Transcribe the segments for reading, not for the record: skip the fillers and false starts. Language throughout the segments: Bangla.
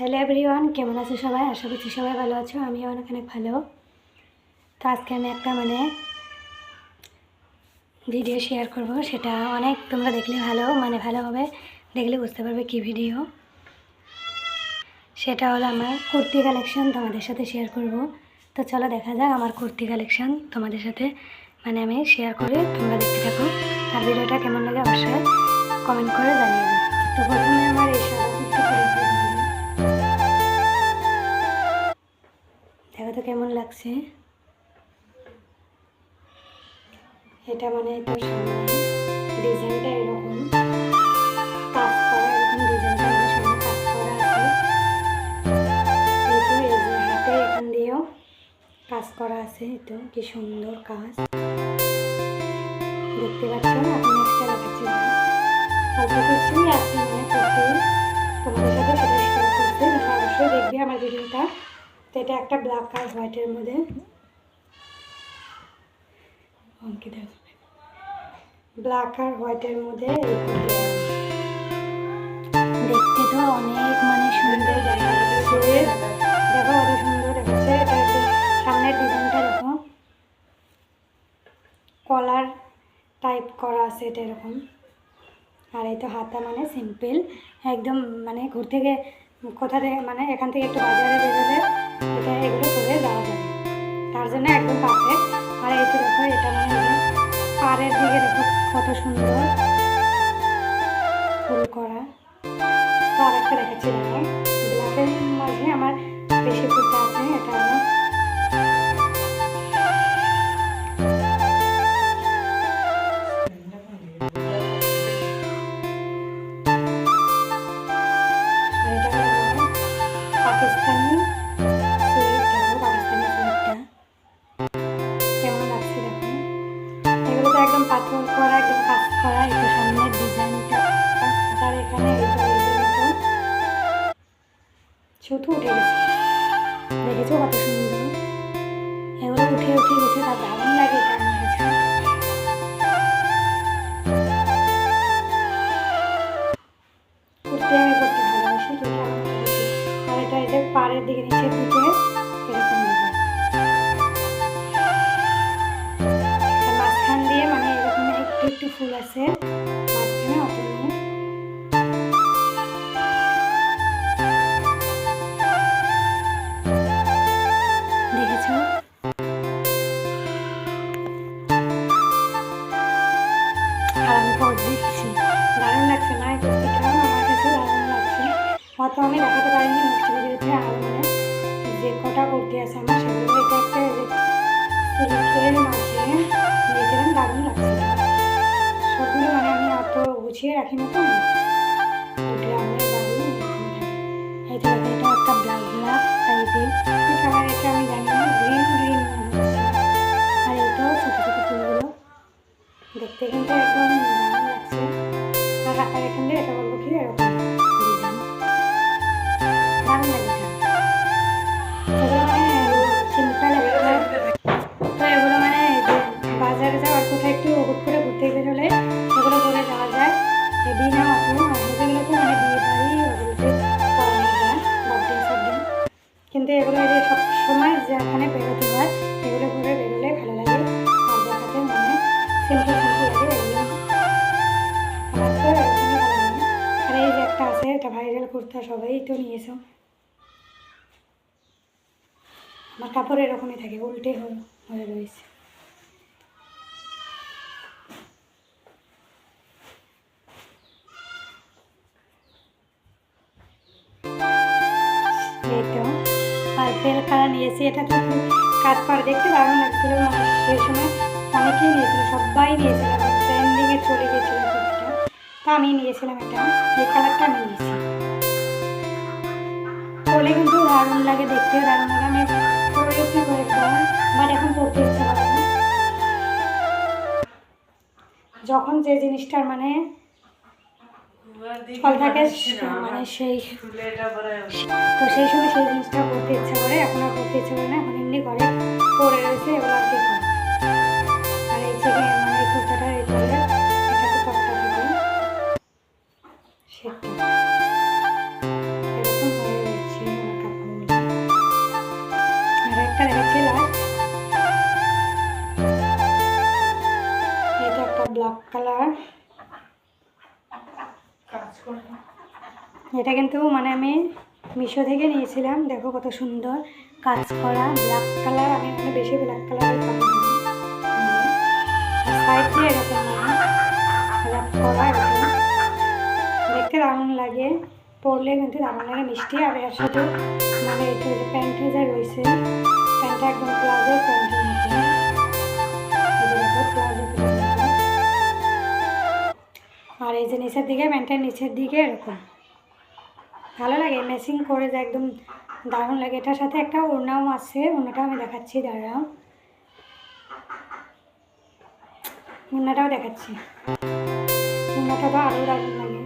হ্যালো এভরিওয়ান, কেমন আছো সবাই? আশা করছি সবাই ভালো আছো। আমিও অনেক ভালো। তো আজকে আমি একটা ভিডিও শেয়ার করব। সেটা অনেক তোমরা দেখলে ভালো হবে, দেখলে বুঝতে পারবে কি ভিডিও। সেটা হলো আমার কুর্তি কালেকশন তোমাদের সাথে শেয়ার করব। তো চলো দেখা যাক আমার কুর্তি কালেকশন তোমাদের সাথে আমি শেয়ার করি। তোমরা দেখতে থাকো, আর ভিডিওটা কেমন লাগে অবশ্যই কমেন্ট করে জানিয়ে দেবে। তো প্রথমে আমার এই সাদা কুর্তি পরে দেখো তো কেমন লাগছে। এটা তোর সামনে ডিজাইনটা এরকম কাজ করা, এরকম ডিজাইনটা আমার সামনে কাজ করা আছে। এই তো এই যে হাতে এখান দিয়েও কাজ করা আছে। তো কি সুন্দর কাজ দেখতে পাচ্ছ। এখন একটা দেখাচ্ছি, অল্প কিছুই আছে করতে তোমাদের সাথে সেটা শেয়ার করতে। তোমরা অবশ্যই দেখবে আমার ভিডিওটা। তো এটা একটা ব্ল্যাক আর হোয়াইটের মধ্যে ব্ল্যাক আর হোয়াইটের মধ্যে দেখতে তো অনেক সুন্দর দেখাচ্ছে। দেখো কত সুন্দর দেখাচ্ছে। এটা একটু সামনের ডিজাইনটা দেখো, কলার টাইপ করা আছে এটা এরকম। আর এই তো হাতা সিম্পল একদম, ঘুরতে গিয়ে কোথা থেকে এখান থেকে একটু বাজারে বেরোলে এটা এগুলো পরে যাওয়া যাবে, তার জন্য একদম পারফেক্ট। আর এই তো দেখো এটা পাড়ের দিকে দেখো কত সুন্দর ফুল করা। তো আর একটা দেখাচ্ছি, দেখো ব্ল্যাকের মাঝে আমার বেশি ফুলটা আছে। এটা পাকিস্তানি সুইট। দেখো পাকিস্তানি সুইটটা কেমন লাগছে দেখো। এগুলো তো একদম পাথর করা, একদম কাজ করা। একটু সামনের ডিজাইনটা আর এখানে ছুটু উঠে গেছে, দেখেছো কত সুন্দর। এগুলো উঠে গেছে, তার দারুণ লাগে এটা আমার কাছে। কুর্তি আমি করতে ভালোবাসি, আর এটা এই যে পাড়ের দিকে নিচের দিকে এরকম মাঝখান দিয়ে এরকম একটু ফুল আছে মাঝখানে, অত নেই। দেখেছো আর আমি পর দিচ্ছি, দারুণ লাগছে না? এই কুর্তিটা আমার কাছে দারুণ লাগছে। হয়তো আমি দেখাতে পারিনি নেক্সট ভিডিওতে। আর যে কটা কুর্তি আছে আমার সেগুলো, এটা একটা সিল্কের মাঝে নিয়েছিলাম, দারুণ লাগছে। সবগুলো আমি অত গুছিয়ে রাখি না, তো উঠে আমাদের বাড়ি এই তো এটা একটা ব্ল্যাক টাইপের কালার। এটা আমি জানি না, গ্রিন আর এই তো ছোটো ছোটো ফুলগুলো দেখতে কিন্তু একদম দারুণ লাগছে। আর হাতার এখান দিয়ে এটা বলবো কি এরকম ডিজাইন, দারুণ লাগে এটা। সিম্পল একটা। তো এগুলো বাজারে যাওয়ার কোথায় একটু হুট করে ঘুরতে বেরোলে এগুলো করে যাওয়া যায়। হেভি না অত, এগুলো তো বিয়ে বাড়ি ওগুলোতে করানো যায়, বার্থডে সার্থডে। কিন্তু এগুলো এই যে সব সময় যেখানে বেরোতে হয় এগুলো করে বেরোলে ভালো লাগে, আর দেখাতে সিম্পল লাগে এগুলো। আমার তো এরকমই ভালো লাগে। আর এই যে একটা আছে, এটা ভাইরাল কুর্তা, সবাই তো নিয়েছো। আমার কাপড় এরকমই থাকে, উল্টে হয়ে রয়েছে। এই তো পার্পেল কালার নিয়েছি। এটা তো কাজ করে দেখতে দারুণ লাগছিল। সেই সময় অনেকেই নিয়েছিল, সবাই নিয়েছিল, ট্রেন্ডিংয়ে চলে গিয়েছিল কুর্তিটা। তা আমি নিয়েছিলাম এটা, এই কালারটা আমি নিয়েছি। পরলে কিন্তু দারুণ লাগে, দেখতেও দারুণ লাগে। আমি পরেছি কয়েকবার, বাট এখন পরতে ইচ্ছে করে না। যখন যে জিনিসটার ফল থাকে সেই তো সেই সময় সেই জিনিসটা পরতে ইচ্ছা করে। এখন আর পরতে ইচ্ছে করে না, এখন এমনি ঘরে পরে রয়েছে, এগুলো আর কি। আর এই যে এই কুর্তাটা এই করে এটাতে টপটা থাকে সেটা এরকম হয়ে রয়েছে। এটা কিন্তু মানে আমি মিশো থেকে নিয়েছিলাম। দেখো কত সুন্দর কাজ করা, ব্ল্যাক কালার। আমি মানে বেশি ব্ল্যাক কালারের কাপড় সাইড দিয়ে এরকম ব্ল্যাক করা, এরকম দেখতে দারুণ লাগে, পরলে কিন্তু দারুণ লাগে, মিষ্টি। আর এর সাথে মানে এই যে প্যান্টে যা রয়েছে, প্যান্টটা একদম প্লাজো প্যান্টের মতো, প্লাজো প্যান্টের মতো। আর এই যে নিচের দিকে, প্যান্টের নিচের দিকে এরকম ভালো লাগে, ম্যাচিং করে যায়, একদম দারুণ লাগে। এটার সাথে একটা ওড়নাও আছে, ওড়নাটাও আমি দেখাচ্ছি, দাঁড়াও, ওড়নাটাও দেখাচ্ছি। ওড়নাটা তো আরও দারুণ লাগে।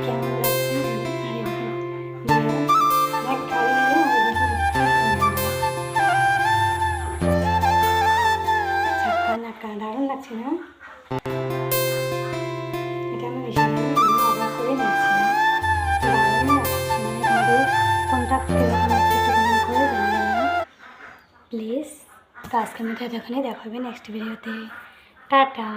কেমন লাগছে? দারুণ লাগছে না? এটা আমি মিশনে অর্ডার করে নিয়েছিলাম, দারুণ লাগছে। মানে তোমাদের কোনটা কীরকম লাগছে একটু কমেন্ট করে জানিও প্লিজ। তো আজকের মধ্যে এতক্ষণে দেখা হবে নেক্সট ভিডিওতে। টাটা।